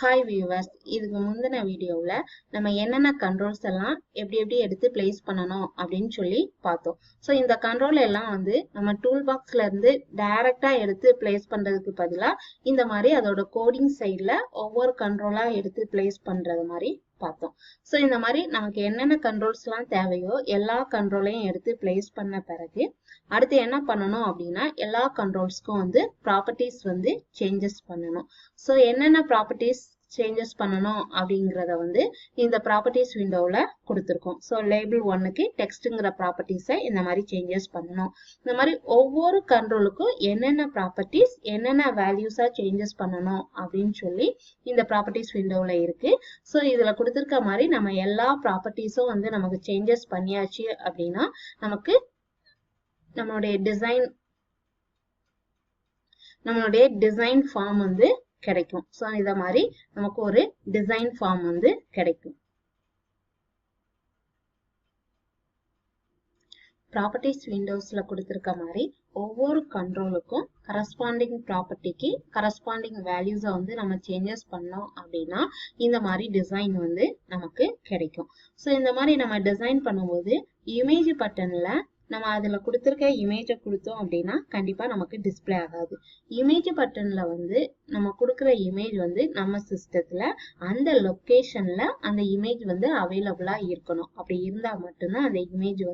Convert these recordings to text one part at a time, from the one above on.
Hi viewers, இதுக்கு முந்தின வீடியோவில் நம்ம என்னென்ன கண்ட்ரோல்ஸ் எல்லாம் எப்படி எடுத்து பிளேஸ் பண்ணணும் அப்படின்னு சொல்லி பார்த்தோம். ஸோ இந்த கண்ட்ரோல் எல்லாம் நம்ம டூல் பாக்ஸ்ல இருந்து டைரக்டா எடுத்து பிளேஸ் பண்றதுக்கு பதிலாக இந்த மாதிரி அதோட கோடிங் சைடில் ஒவ்வொரு கண்ட்ரோலா எடுத்து பிளேஸ் பண்றது மாதிரி பார்த்தோம். ஸோ இந்த மாதிரி நமக்கு என்னென்ன கண்ட்ரோல்ஸ்லாம் தேவையோ எல்லா கண்ட்ரோலையும் எடுத்து பிளேஸ் பண்ண பிறகு அடுத்து என்ன பண்ணணும் அப்படின்னா எல்லா கண்ட்ரோல்ஸ்க்கும் ப்ராப்பர்ட்டிஸ் சேஞ்சஸ் பண்ணணும். ஸோ என்னென்ன ப்ராப்பர்ட்டிஸ் சேஞ்சஸ் பண்ணணும் அப்படிங்கிறத இந்த ப்ராப்பர்ட்டிஸ் விண்டோவில் கொடுத்துருக்கோம். ஸோ லேபிள் 1க்கு டெக்ஸ்ட்டுங்கிற ப்ராப்பர்ட்டிஸை இந்த மாதிரி சேஞ்சஸ் பண்ணணும். இந்த மாதிரி ஒவ்வொரு கண்ட்ரோலுக்கும் என்னென்ன ப்ராப்பர்ட்டிஸ் என்னென்ன வேல்யூஸாக சேஞ்சஸ் பண்ணணும் அப்படின்னு சொல்லி இந்த ப்ராப்பர்ட்டிஸ் விண்டோவில் இருக்கு. ஸோ இதில் கொடுத்துருக்க மாதிரி நம்ம எல்லா ப்ராப்பர்ட்டிஸும் நமக்கு சேஞ்சஸ் பண்ணியாச்சு அப்படின்னா நமக்கு நம்மளுடைய டிசைன் ஃபார்ம் கிடைக்கும். ஸோ இத மாதிரி நமக்கு ஒரு டிசைன் ஃபார்ம் கிடைக்கும். ப்ராப்பர்ட்டிஸ் விண்டோஸ்ல கொடுத்திருக்க மாதிரி ஒவ்வொரு கண்ட்ரோலுக்கும் கரஸ்பாண்டிங் ப்ராப்பர்ட்டிக்கு கரஸ்பாண்டிங் வேல்யூஸை நம்ம சேஞ்சஸ் பண்ணோம் அப்படின்னா இந்த மாதிரி டிசைன் நமக்கு கிடைக்கும். ஸோ இந்த மாதிரி நம்ம டிசைன் பண்ணும்போது இமேஜ் பட்டன்ல நம்ம அதுல கொடுத்திருக்க இமேஜை கொடுத்தோம் அப்படின்னா கண்டிப்பா நமக்கு டிஸ்பிளே ஆகாது. இமேஜ் பட்டன்ல நம்ம கொடுக்குற இமேஜ் நம்ம சிஸ்டத்துல அந்த லொகேஷன்ல அந்த இமேஜ் அவைலபிளா இருக்கணும். அப்படி இருந்தா மட்டும்தான் அந்த இமேஜ்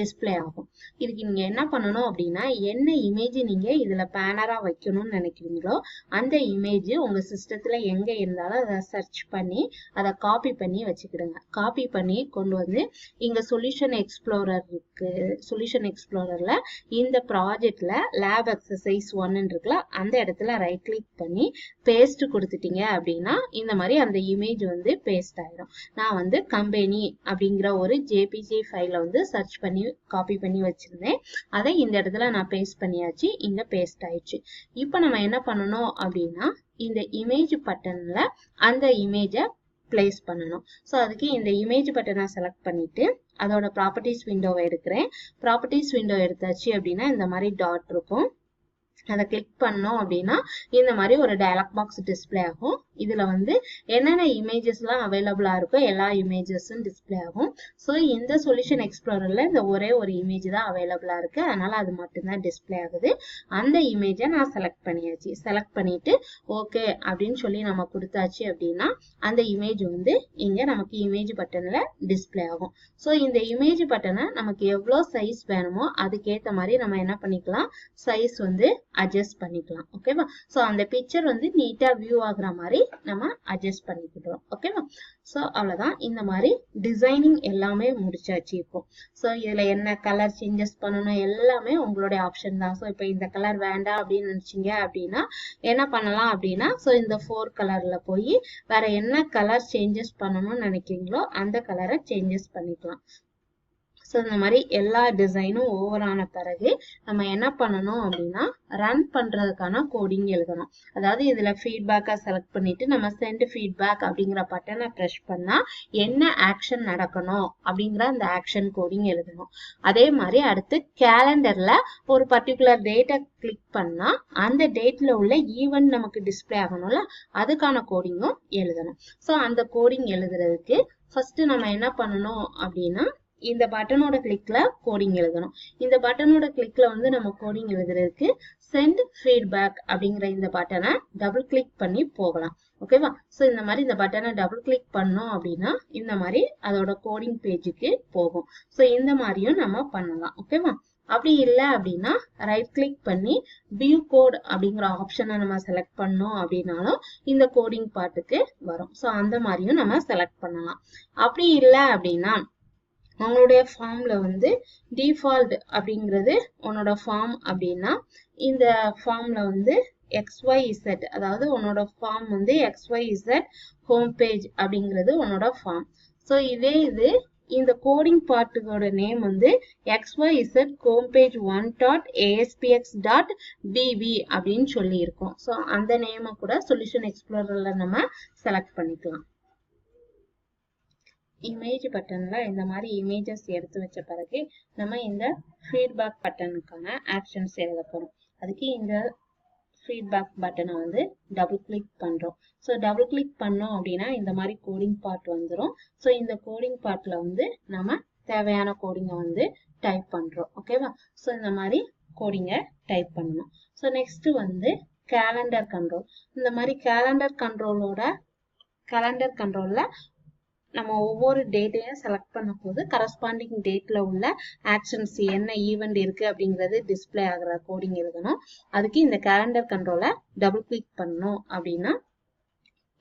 டிஸ்பிளே ஆகும். இதுக்கு நீங்க என்ன பண்ணணும் அப்படின்னா என்ன இமேஜ் நீங்க இதுல பேனரா வைக்கணும்னு நினைக்கிறீங்களோ அந்த இமேஜ் உங்க சிஸ்டத்துல எங்க இருந்தாலும் அதை சர்ச் பண்ணி அதை காப்பி பண்ணி வச்சுக்கிடுங்க. காப்பி பண்ணி கொண்டு இங்க சொல்யூஷன் எக்ஸ்ப்ளோரர் இருக்கு. சொல்யூஷன் எக்ஸ்ப்ளோரர்ல இந்த ப்ராஜெக்ட்ல லேப் எக்ஸசைஸ் 1 இருக்குல்ல அந்த இடத்துல ரைட் கிளிக் பண்ணி பேஸ்ட் கொடுத்துட்டீங்க அப்படின்னா இந்த மாதிரி அந்த இமேஜ் பேஸ்ட் ஆயிடும். நான் கம்பெனி அப்படிங்கிற ஒரு ஜேபிஜி ஃபைல சர்ச் பண்ணி காப்பி பண்ணி வச்சிருந்தேன். அதை இந்த இடத்துல நான் பேஸ்ட் பண்ணியாச்சு. இங்க பேஸ்ட் ஆயிடுச்சு. இப்போ நம்ம என்ன பண்ணணும் அப்படின்னா இந்த இமேஜ் பட்டன்ல அந்த இமேஜை பிளேஸ் பண்ணணும். ஸோ அதுக்கு இந்த இமேஜ் பட்டனை செலக்ட் பண்ணிட்டு அதோட ப்ராப்பர்ட்டிஸ் விண்டோவை எடுக்கிறேன். ப்ராப்பர்ட்டிஸ் விண்டோ எடுத்தாச்சு அப்படின்னா இந்த மாதிரி டாட் இருக்கும். அதை கிளிக் பண்ணோம் அப்படின்னா இந்த மாதிரி ஒரு டயலாக் பாக்ஸ் டிஸ்பிளே ஆகும். இதுல என்னென்ன இமேஜஸ்லாம் அவைலபிளா இருக்கோ எல்லா இமேஜஸும் டிஸ்பிளே ஆகும். ஸோ இந்த சொல்யூஷன் எக்ஸ்ப்ளோரர்ல இந்த ஒரே ஒரு இமேஜ் தான் அவைலபிளா இருக்கு. அதனால அது மட்டும்தான் டிஸ்பிளே ஆகுது. அந்த இமேஜை நான் செலக்ட் பண்ணியாச்சு. செலக்ட் பண்ணிட்டு ஓகே அப்படின்னு சொல்லி நம்ம கொடுத்தாச்சு அப்படின்னா அந்த இமேஜ் இங்க நமக்கு இமேஜ் பட்டன்ல டிஸ்பிளே ஆகும். ஸோ இந்த இமேஜ் பட்டனை நமக்கு எவ்வளோ சைஸ் வேணுமோ அதுக்கேற்ற மாதிரி நம்ம என்ன பண்ணிக்கலாம், சைஸ் அட்ஜஸ்ட் பண்ணிக்கலாம். ஓகேவா? ஸோ அந்த பிக்சர் நீட்டா வியூ ஆகுற மாதிரி நம்ம அட்ஜஸ்ட் பண்ணிக்கிட்டோம். ஓகேவா? ஸோ அவ்வளவுதான். இந்த மாதிரி டிசைனிங் எல்லாமே முடிச்சாச்சு. இப்போ ஸோ இதுல என்ன கலர் சேஞ்சஸ் பண்ணணும் எல்லாமே உங்களுடைய ஆப்ஷன் தான். ஸோ இப்போ இந்த கலர் வேண்டாம் அப்படின்னு நினைச்சீங்க அப்படின்னா என்ன பண்ணலாம் அப்படின்னா ஸோ இந்த 4 கலர்ல போய் வேற என்ன கலர் சேஞ்சஸ் பண்ணணும்னு நினைக்கிறீங்களோ அந்த கலரை சேஞ்சஸ் பண்ணிக்கலாம். ஸோ இந்த மாதிரி எல்லா டிசைனும் ஓவர் ஆன பிறகு நம்ம என்ன பண்ணணும் அப்படின்னா ரன் பண்றதுக்கான கோடிங் எழுதணும். அதாவது இதுல ஃபீட்பேக்கை செலக்ட் பண்ணிட்டு நம்ம சென்ட் ஃபீட்பேக் அப்படிங்கிற பட்டனை ப்ரெஸ் பண்ணா என்ன ஆக்ஷன் நடக்கணும் அப்படிங்கிற அந்த ஆக்ஷன் கோடிங் எழுதணும். அதே மாதிரி அடுத்து கேலண்டர்ல ஒரு பர்டிகுலர் டேட்டை கிளிக் பண்ணா அந்த டேட்ல உள்ள ஈவெண்ட் நமக்கு டிஸ்பிளே ஆகணும்ல அதுக்கான கோடிங்கும் எழுதணும். ஸோ அந்த கோடிங் எழுதுறதுக்கு ஃபர்ஸ்ட் நம்ம என்ன பண்ணணும் அப்படின்னா இந்த பட்டனோட கிளிக்ல கோடிங் எழுதணும். இந்த பட்டனோட கிளிக்ல நம்ம கோடிங் எழுதுறதுக்கு சென்ட் ஃபீட்பேக் அப்படிங்கிற இந்த பட்டனை டபுள் கிளிக் பண்ணி போகலாம். ஓகேவா? ஸோ இந்த மாதிரி இந்த பட்டனை டபுள் கிளிக் பண்ணோம் அப்படின்னா இந்த மாதிரி அதோட கோடிங் பேஜுக்கு போகும். ஸோ இந்த மாதிரியும் நம்ம பண்ணலாம். ஓகேவா? அப்படி இல்லை அப்படின்னா ரைட் கிளிக் பண்ணி வியூ கோட் அப்படிங்கிற ஆப்ஷனை நம்ம செலக்ட் பண்ணோம் அப்படின்னாலும் இந்த கோடிங் பார்ட்டுக்கு வரும். ஸோ அந்த மாதிரியும் நம்ம செலக்ட் பண்ணலாம். அப்படி இல்லை அப்படின்னா உங்களுடைய ஃபார்ம்ல டிஃபால்ட் அப்படிங்கிறது உன்னோட ஃபார்ம் அப்படின்னா இந்த ஃபார்ம்ல XYZ அதாவது உன்னோட ஃபார்ம் XYZ ஹோம் பேஜ் அப்படிங்கிறது உன்னோட ஃபார்ம். ஸோ இதே இந்த கோடிங் பார்ட்டுகளோட நேம் XYZ homepage 1.aspx.db அப்படின்னு சொல்லி இருக்கும். ஸோ அந்த நேமை கூட சொல்யூஷன் எக்ஸ்ப்ளோரர்ல நம்ம செலக்ட் பண்ணிக்கலாம். இமேஜ் பட்டன்ல இந்த மாதிரி இமேஜஸ் எடுத்து வச்ச பிறகு நம்ம இந்த ஃபீட்பேக் பட்டனுக்கான ஆக்ஷன்ஸ் எழுத போறோம். அதுக்கு இந்த ஃபீட்பேக் பட்டனை வந்து டபுள் கிளிக் பண்றோம். ஸோ டபுள் கிளிக் பண்ணோம் அப்படின்னா இந்த மாதிரி கோடிங் பார்ட் வந்துடும். ஸோ இந்த கோடிங் பார்ட்ல வந்து நம்ம தேவையான கோடிங்கை வந்து டைப் பண்றோம். ஓகேவா? ஸோ இந்த மாதிரி கோடிங்கை டைப் பண்ணணும். ஸோ நெக்ஸ்ட் வந்து கேலண்டர் கண்ட்ரோல். இந்த மாதிரி கேலண்டர் கண்ட்ரோல்ல நம்ம ஒவ்வொரு டேட்டையும் செலக்ட் பண்ண போது கரஸ்பாண்டிங் டேட்ல உள்ள ஆக்ஷன்ஸ் என்ன ஈவெண்ட் இருக்கு அப்படிங்கிறது டிஸ்பிளே ஆகிற கோடிங் எழுதணும். அதுக்கு இந்த கேலண்டர் கண்ட்ரோலை டபுள் கிளிக் பண்ணோம் அப்படின்னா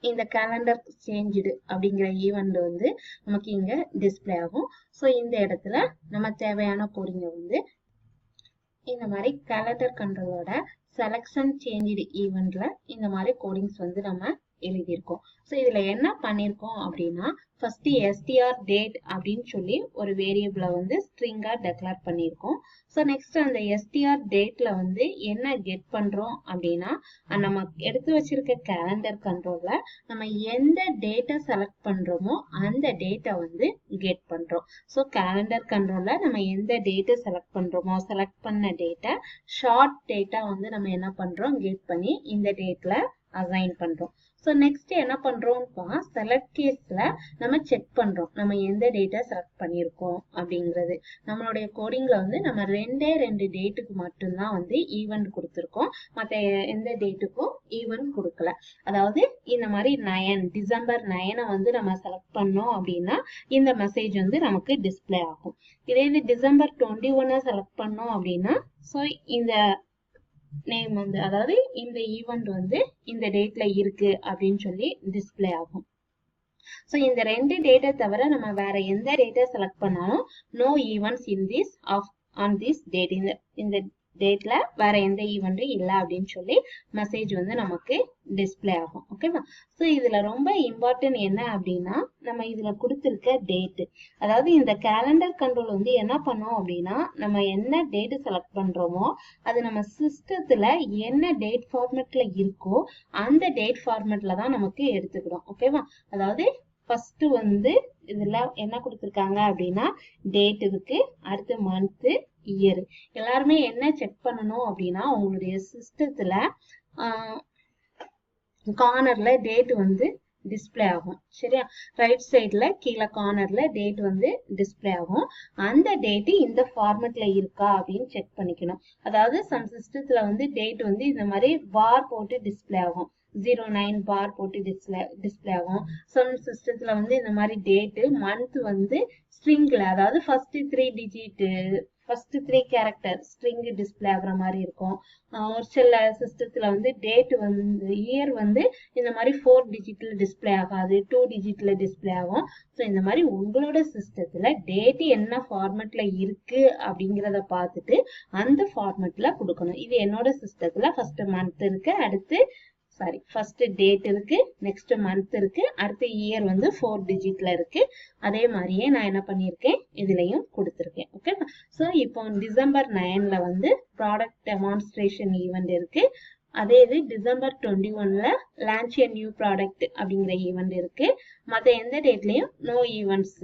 இந்த கேலண்டர் சேஞ்சுடு அப்படிங்கிற ஈவெண்ட் வந்து நமக்கு இங்க டிஸ்பிளே ஆகும். ஸோ இந்த இடத்துல நம்ம தேவையான கோடிங்கை வந்து இந்த மாதிரி கேலண்டர் கண்ட்ரோலோட செலக்ஷன் சேஞ்சுடு ஈவெண்ட்ல இந்த மாதிரி கோடிங்ஸ் வந்து நம்ம எழுதியிருக்கோம். ஸோ இதுல என்ன பண்ணிருக்கோம் அப்படின்னா ஃபர்ஸ்ட் str date அப்படின்னு சொல்லி ஒரு வேரியபிளை வந்து ஸ்ட்ரிங்கா டெக்ளேர் பண்ணியிருக்கோம். ஸோ நெக்ஸ்ட் அந்த str dateல வந்து என்ன கெட் பண்றோம் அப்படின்னா நம்ம எடுத்து வச்சிருக்க கேலண்டர் கண்ட்ரோல்ல நம்ம எந்த டேட்டை செலக்ட் பண்றோமோ அந்த டேட்டை வந்து கெட் பண்றோம். ஸோ கேலண்டர் கண்ட்ரோல்ல நம்ம எந்த டேட்டை செலக்ட் பண்றோமோ செலக்ட் பண்ண டேட்டை ஷார்ட் டேட்டா வந்து நம்ம என்ன பண்றோம் கெட் பண்ணி இந்த டேட்ல அசைன் பண்றோம். ஸோ நெக்ஸ்ட் என்ன பண்றோம்னா செலக்ட் கேஸ்ல நம்ம செக் பண்றோம் நம்ம எந்த டேட்டா செலக்ட் பண்ணியிருக்கோம் அப்படிங்கிறது. நம்மளுடைய கோடிங்ல வந்து நம்ம ரெண்டு டேட்டுக்கு மட்டும்தான் வந்து ஈவெண்ட் கொடுத்துருக்கோம். மற்ற எந்த டேட்டுக்கும் ஈவெண்ட் கொடுக்கல. அதாவது இந்த மாதிரி டிசம்பர் 9 வந்து நம்ம செலக்ட் பண்ணோம் அப்படின்னா இந்த மெசேஜ் வந்து நமக்கு டிஸ்பிளே ஆகும். இதே இது டிசம்பர் 21 செலக்ட் பண்ணோம் அப்படின்னா ஸோ இந்த நேம் வந்து அதாவது இந்த ஈவெண்ட் வந்து இந்த டேட்ல இருக்கு அப்படின்னு சொல்லி டிஸ்பிளே ஆகும். ஸோ இந்த ரெண்டு டேட்டை தவிர நம்ம வேற எந்த டேட்டை செலக்ட் பண்ணாலும் no events in this on this date இந்த டேட்ல வேற எந்த ஈவெண்ட்டும் இல்லை அப்படின்னு சொல்லி மெசேஜ் வந்து நமக்கு டிஸ்பிளே ஆகும். ஓகேவா? ஸோ இதுல ரொம்ப இம்பார்ட்டன்ட் என்ன அப்படின்னா நம்ம இதுல கொடுத்துருக்க டேட்டு, அதாவது இந்த கேலண்டர் கண்ட்ரோல் வந்து என்ன பண்ணோம் அப்படின்னா நம்ம என்ன டேட் செலக்ட் பண்றோமோ அது நம்ம சிஸ்டத்துல என்ன டேட் ஃபார்மேட்ல இருக்கோ அந்த டேட் ஃபார்மேட்ல தான் நமக்கு எடுத்துக்கிறோம். ஓகேவா? அதாவது ஃபர்ஸ்ட் வந்து இதுல என்ன கொடுத்துருக்காங்க அப்படின்னா டேட் இருக்கு, அடுத்து மந்த், இயர். எல்லாருமே என்ன செக் பண்ணணும் அப்படின்னா உங்களுடைய சிஸ்டத்துல கார்னர்ல டேட் வந்து டிஸ்பிளே ஆகும். சரியா? ரைட் சைட்ல கீழே கார்னர்ல டேட் வந்து டிஸ்பிளே ஆகும். அந்த டேட் இந்த ஃபார்மேட்ல இருக்கா அப்படின்னு செக் பண்ணிக்கணும். அதாவது சம் சிஸ்டத்துல வந்து டேட் வந்து இந்த மாதிரி பார் போட்டு டிஸ்பிளே ஆகும். 09 பார் போட்டு டிஸ்பிளே ஆகும். சம் சிஸ்டத்துல வந்து இந்த மாதிரி டேட் மந்த் வந்து ஸ்ட்ரிங்ல அதாவது ஃபர்ஸ்ட் 3 கேரக்டர் ஸ்ட்ரிங் டிஸ்பிளே ஆகுற மாதிரி இருக்கும். ஒரு சில சிஸ்டத்துல வந்து டேட் வந்து இயர் வந்து இந்த மாதிரி 4 டிஜிட்ல டிஸ்பிளே ஆகாது, 2 டிஜிட்ல டிஸ்பிளே ஆகும். ஸோ இந்த மாதிரி உங்களோட சிஸ்டத்துல டேட் என்ன ஃபார்மேட்ல இருக்கு அப்படிங்கிறத பார்த்துட்டு அந்த ஃபார்மேட்ல கொடுக்கணும். இது என்னோட சிஸ்டத்துல ஃபர்ஸ்ட் மந்த் இருக்கு, அடுத்து ஃபர்ஸ்ட் டேட் இருக்கு, நெக்ஸ்ட் மந்த் இருக்கு, அடுத்த இயர் வந்து 4 டிஜிட்ல இருக்கு. அதே மாதிரியே நான் என்ன பண்ணிருக்கேன் இதுலயும் கொடுத்துருக்கேன். ஓகே? ஸோ இப்போ டிசம்பர் 9ல வந்து ப்ராடக்ட் டெமான்ஸ்ட்ரேஷன் ஈவெண்ட் இருக்கு. அதே இது டிசம்பர் 21ல லான்ச் எ நியூ ப்ராடக்ட் அப்படிங்கிற ஈவெண்ட் இருக்கு. மற்ற எந்த டேட்லயும் no events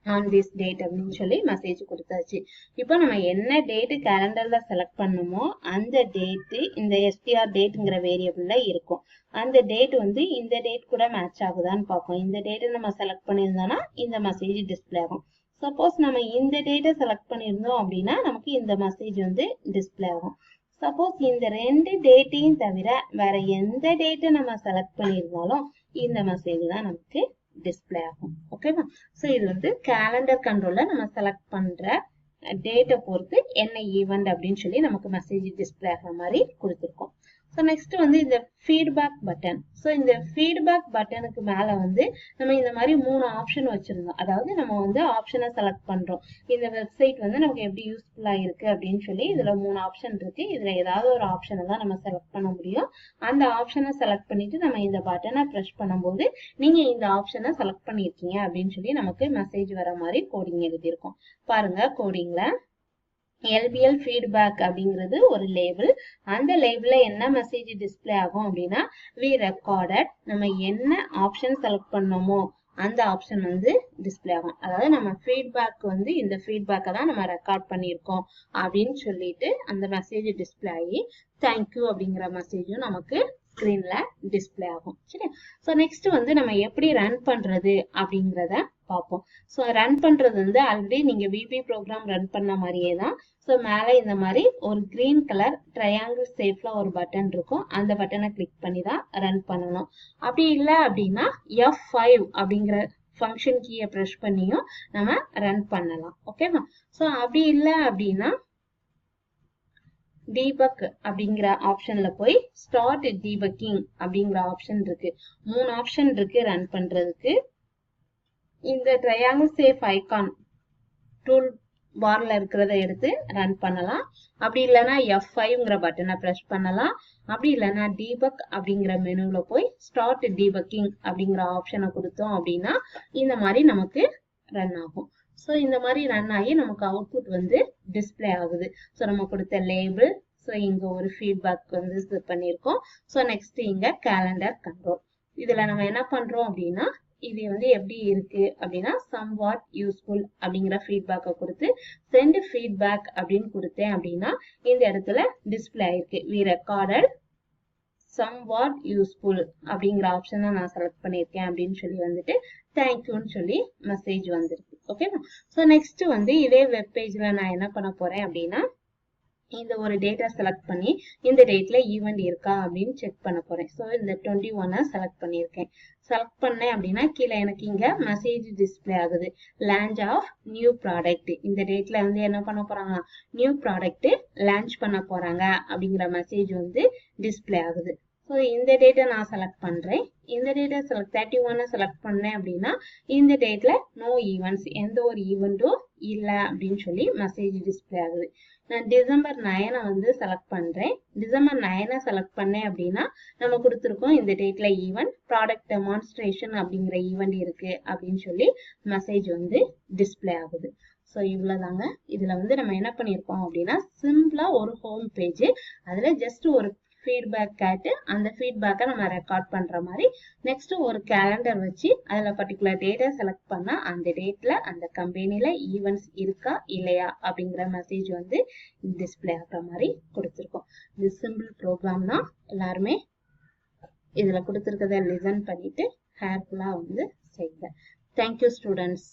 on this date அப்படின்னு சொல்லி மெசேஜ் கொடுத்தாச்சு. இப்போ நம்ம என்ன டேட் கேலண்டர்ல செலக்ட் பண்ணுமோ அந்த டேட் இந்த str டேட்ங்கிற வேரியபிள்ல இருக்கும். அந்த டேட் வந்து இந்த டேட் கூட மேட்ச் ஆகுதான்னு பார்ப்போம். இந்த டேட்டை நம்ம செலக்ட் பண்ணியிருந்தோம்னா இந்த மெசேஜ் டிஸ்பிளே ஆகும். சப்போஸ் நம்ம இந்த டேட்டை செலக்ட் பண்ணியிருந்தோம் அப்படின்னா நமக்கு இந்த மெசேஜ் வந்து டிஸ்பிளே ஆகும். சப்போஸ் இந்த ரெண்டு டேட்டையும் தவிர வேற எந்த டேட்டை நம்ம செலக்ட் பண்ணியிருந்தாலும் இந்த மெசேஜ் தான் நமக்கு டிஸ்பிளே ஆகும். ஓகேவா? ஸோ இது வந்து கேலண்டர் கண்ட்ரோல்ல நம்ம செலக்ட் பண்ற டேட்டை பொறுத்து என்ன ஈவெண்ட் அப்படின்னு சொல்லி நமக்கு மெசேஜ் டிஸ்பிளே ஆகிற மாதிரி கொடுத்துருக்கோம். ஸோ நெக்ஸ்ட் வந்து இந்த ஃபீட்பேக் பட்டன். ஸோ இந்த ஃபீட்பேக் பட்டனுக்கு மேல வந்து நம்ம இந்த மாதிரி 3 ஆப்ஷன் வச்சிருந்தோம். அதாவது நம்ம வந்து ஆப்ஷனை செலக்ட் பண்றோம். இந்த வெப்சைட் வந்து நமக்கு எப்படி யூஸ்ஃபுல்லா இருக்கு அப்படின்னு சொல்லி இதுல 3 ஆப்ஷன் இருக்கு. இதுல ஏதாவது ஒரு ஆப்ஷனை தான் நம்ம செலக்ட் பண்ண முடியும். அந்த ஆப்ஷனை செலக்ட் பண்ணிட்டு நம்ம இந்த பட்டனை ப்ரெஸ் பண்ணும்போது நீங்க இந்த ஆப்ஷனை செலக்ட் பண்ணிருக்கீங்க அப்படின்னு சொல்லி நமக்கு மெசேஜ் வர மாதிரி கோடிங் எழுதியிருக்கோம். பாருங்க கோடிங்ல LBL ஃபீட்பேக் அப்படிங்கிறது ஒரு லேபிள். அந்த லேபிள்ல என்ன மெசேஜ் டிஸ்பிளே ஆகும் அப்படின்னா we recorded நம்ம என்ன ஆப்ஷன் செலக்ட் பண்ணோமோ அந்த ஆப்ஷன் வந்து டிஸ்பிளே ஆகும். அதாவது நம்ம ஃபீட்பேக் வந்து இந்த ஃபீட்பேக்கை தான் நம்ம ரெக்கார்ட் பண்ணியிருக்கோம் அப்படின்னு சொல்லிட்டு அந்த மெசேஜ் டிஸ்பிளே ஆகி தேங்க்யூ அப்படிங்கிற மெசேஜும் நமக்கு ஸ்கிரீன்ல டிஸ்பிளே ஆகும். சரி, ஸோ நெக்ஸ்ட் வந்து நம்ம எப்படி ரன் பண்றது அப்படிங்கிறத பார்ப்போம். ஸோ ரன் பண்றது வந்து ஆல்ரெடி நீங்க விபி ப்ரோக்ராம் ரன் பண்ண மாதிரியே தான். ஸோ மேலே இந்த மாதிரி ஒரு கிரீன் கலர் ட்ரையாங்கிள் ஷேப்ல ஒரு பட்டன் இருக்கும். அந்த பட்டனை கிளிக் பண்ணி தான் ரன் பண்ணணும். அப்படி இல்லை அப்படின்னா F5 அப்படிங்கிற ஃபங்க்ஷன் கீயை ப்ரெஸ் பண்ணியும் நம்ம ரன் பண்ணலாம். ஓகேவா? ஸோ அப்படி இல்லை அப்படின்னா டீபக் அப்படிங்கிற ஆப்ஷன்ல போய் ஸ்டார்ட் டீபக்கிங் அப்படிங்கிற ஆப்ஷன் இருக்கு. 3 ஆப்ஷன் இருக்கு ரன் பண்றதுக்கு. இந்த ட்ரையாங்கிள் ஷேப் ஐகான் டூல் பார்ல இருக்கிறத எடுத்து ரன் பண்ணலாம். அப்படி இல்லைன்னா F5ங்கிற பட்டனை பிரஸ் பண்ணலாம். அப்படி இல்லைன்னா டீபக் அப்படிங்கிற மெனுல போய் ஸ்டார்ட் டீபக்கிங் அப்படிங்கிற ஆப்ஷனை கொடுத்தோம் அப்படின்னா இந்த மாதிரி நமக்கு ரன் ஆகும். ஸோ இந்த மாதிரி ரன் ஆகி நமக்கு அவுட்புட் வந்து டிஸ்பிளே ஆகுது. ஸோ நம்ம கொடுத்த லேபிள், ஸோ இங்க ஒரு ஃபீட்பேக் வந்து செட் பண்ணியிருக்கோம். ஸோ நெக்ஸ்ட் இங்க கேலண்டர் கண்ட்ரோல். இதுல நம்ம என்ன பண்றோம் அப்படின்னா இது வந்து எப்படி இருக்கு அப்படின்னா சம்வாட் யூஸ்ஃபுல் அப்படிங்கிற ஃபீட்பேக்கை கொடுத்து சென்ட் ஃபீட்பேக் அப்படின்னு கொடுத்தேன் அப்படின்னா இந்த இடத்துல டிஸ்பிளே ஆயிருக்கு. வி ரெக்கார்டட் somewhat useful அப்படிங்கிற ஆப்ஷனை நான் செலக்ட் பண்ணியிருக்கேன் அப்படின்னு சொல்லி வந்துட்டு தேங்க்யூன்னு சொல்லி மெசேஜ் வந்துருக்கு. ஓகேவா? ஸோ நெக்ஸ்ட் வந்து இதே வெப் பேஜ்ல நான் என்ன பண்ண போறேன் அப்படின்னா இந்த ஒரு டேட்டா செலக்ட் பண்ணி இந்த டேட்ல ஈவெண்ட் இருக்கா அப்படின்னு செக் பண்ண போறேன். ஸோ இந்த 21 செலக்ட் பண்ணியிருக்கேன். செலக்ட் பண்ணேன் அப்படின்னா கீழே எனக்கு இங்க மெசேஜ் டிஸ்பிளே ஆகுது. Launch of new product. இந்த டேட்ல வந்து என்ன பண்ண போறாங்க, நியூ ப்ராடக்ட் லான்ச் பண்ண போறாங்க அப்படிங்கிற மெசேஜ் வந்து டிஸ்பிளே ஆகுது. ஸோ இந்த டேட்டை நான் செலக்ட் பண்றேன். இந்த டேட்டை 31 செலக்ட் பண்ணேன் அப்படின்னா இந்த டேட்ல நோ ஈவெண்ட்ஸ், எந்த ஒரு ஈவெண்ட்டும் இல்லை அப்படின்னு சொல்லி மெசேஜ் டிஸ்பிளே ஆகுது. நான் டிசம்பர் 9 வந்து செலக்ட் பண்றேன். டிசம்பர் 9 செலக்ட் பண்ணேன் அப்படின்னா நம்ம கொடுத்துருக்கோம் இந்த டேட்ல ஈவெண்ட் ப்ராடக்ட் டெமான்ஸ்ட்ரேஷன் அப்படிங்கிற ஈவெண்ட் இருக்கு அப்படின்னு சொல்லி மெசேஜ் வந்து டிஸ்பிளே ஆகுது. ஸோ இவ்வளவுதாங்க. இதுல வந்து நம்ம என்ன பண்ணியிருக்கோம் அப்படின்னா சிம்பிளா ஒரு ஹோம் பேஜ், அதுல ஜஸ்ட் ஒரு ஃபீட்பேக் கேட்டு அந்த ஃபீட்பேக்கை நம்ம ரெக்கார்ட் பண்ற மாதிரி நெக்ஸ்ட் ஒரு கேலண்டர் வச்சு அதுல பர்டிகுலர் டேட்டா செலக்ட் பண்ணா அந்த டேட்ல அந்த கம்பெனில ஈவெண்ட்ஸ் இருக்கா இல்லையா அப்படிங்கிற மெசேஜ் வந்து டிஸ்பிளே ஆகிற மாதிரி கொடுத்துருக்கோம். இது சிம்பிள் ப்ரோக்ராம் தான். எல்லாருமே இதுல கொடுத்துருக்கத லிசன் பண்ணிட்டு கேர்ஃபுல்லா வந்து செய்யுங்க. Thank you students.